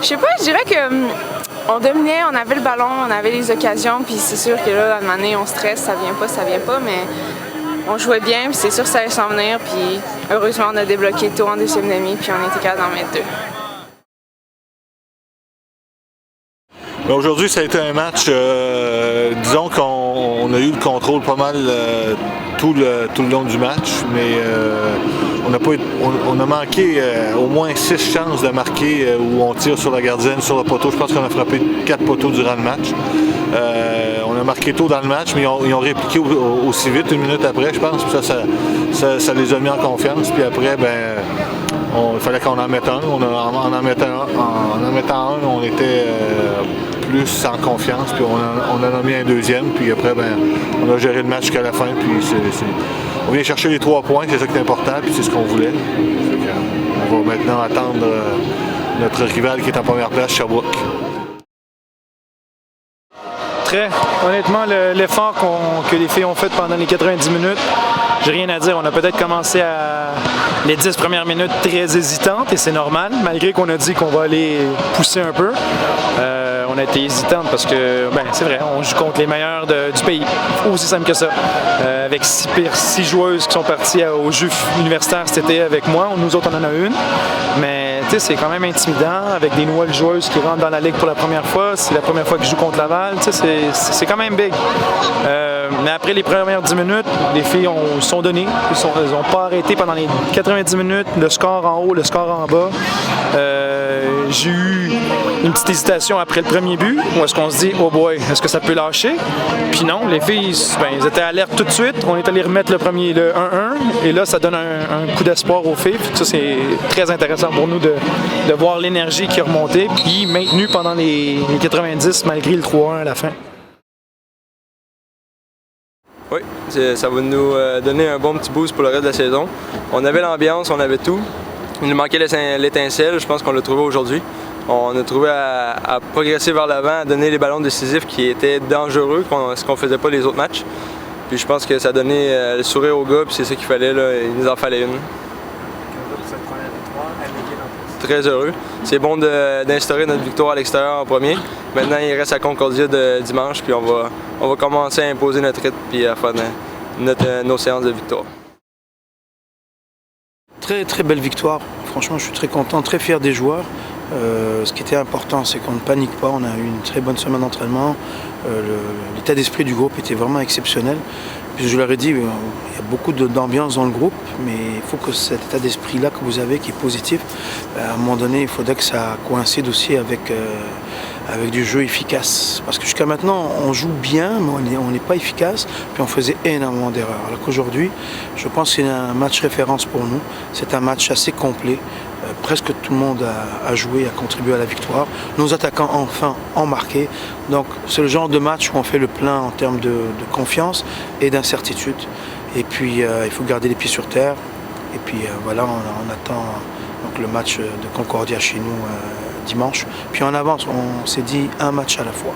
Je sais pas, je dirais que on dominait, on avait le ballon, on avait les occasions, puis c'est sûr que là, à un moment donné, on stresse, ça vient pas, mais on jouait bien, puis c'est sûr que ça allait s'en venir, puis heureusement, on a débloqué tôt en deuxième demi, puis on était capable d'en mettre 2. Aujourd'hui, ça a été un match, disons qu'on a eu le contrôle pas mal tout le long du match, mais on a manqué au moins 6 chances de marquer où on tire sur la gardienne, sur le poteau. Je pense qu'on a frappé 4 poteaux durant le match. On a marqué tôt dans le match, mais ils ont répliqué aussi vite, 1 minute après, je pense. Ça les a mis en confiance. Puis après, il fallait qu'on en mette un. En mettant un, on était plus en confiance, puis on en a mis un deuxième, puis après, on a géré le match jusqu'à la fin, puis on vient chercher les 3 points, c'est ça qui est important, puis c'est ce qu'on voulait. On va maintenant attendre notre rival qui est en première place, Sherbrooke. Honnêtement, l'effort que les filles ont fait pendant les 90 minutes, j'ai rien à dire. On a peut-être commencé les 10 premières minutes très hésitantes et c'est normal, malgré qu'on a dit qu'on va aller pousser un peu. On a été hésitante parce que, c'est vrai, on joue contre les meilleurs du pays. Aussi simple que ça. Avec 6 joueuses qui sont parties au jeu universitaire cet été avec moi. Nous autres, on en a une. Mais c'est quand même intimidant avec des nouvelles joueuses qui rentrent dans la ligue pour la première fois. C'est la première fois qu'ils jouent contre Laval. C'est quand même big. Mais après les premières 10 minutes, les filles sont données. Elles n'ont pas arrêté pendant les 90 minutes. Le score en haut, le score en bas. J'ai eu une petite hésitation après le premier but, où est-ce qu'on se dit, oh boy, est-ce que ça peut lâcher? Puis non, les filles, elles étaient alertes tout de suite. On est allé remettre le 1-1, et là, ça donne un coup d'espoir aux filles. Ça, c'est très intéressant pour nous de voir l'énergie qui est remontée, puis maintenue pendant les 90, malgré le 3-1 à la fin. Oui, ça va nous donner un bon petit boost pour le reste de la saison. On avait l'ambiance, on avait tout. Il nous manquait l'étincelle, je pense qu'on l'a trouvé aujourd'hui. On a trouvé à progresser vers l'avant, à donner les ballons décisifs qui étaient dangereux, ce qu'on ne faisait pas les autres matchs. Puis je pense que ça a donné le sourire aux gars, puis c'est ça qu'il fallait, là, il nous en fallait une. Très heureux. C'est bon d'instaurer notre victoire à l'extérieur en premier. Maintenant, il reste à Concordia de dimanche, puis on va commencer à imposer notre rythme puis à faire nos séances de victoire. Très très belle victoire. Franchement, je suis très content, très fier des joueurs. Ce qui était important, c'est qu'on ne panique pas. On a eu une très bonne semaine d'entraînement. L'état d'esprit du groupe était vraiment exceptionnel. Puis je leur ai dit, il y a beaucoup d'ambiance dans le groupe, mais il faut que cet état d'esprit-là que vous avez, qui est positif, à un moment donné, il faudrait que ça coïncide aussi avec du jeu efficace. Parce que jusqu'à maintenant, on joue bien, mais on n'est pas efficace, puis on faisait énormément d'erreurs. Alors qu'aujourd'hui, je pense que c'est un match référence pour nous. C'est un match assez complet. Presque tout le monde a joué, a contribué à la victoire. Nos attaquants enfin ont marqué. Donc c'est le genre de match où on fait le plein en termes de confiance et d'incertitude. Et puis il faut garder les pieds sur terre. Et puis voilà, on attend donc, le match de Concordia chez nous dimanche. Puis en avance, on s'est dit un match à la fois.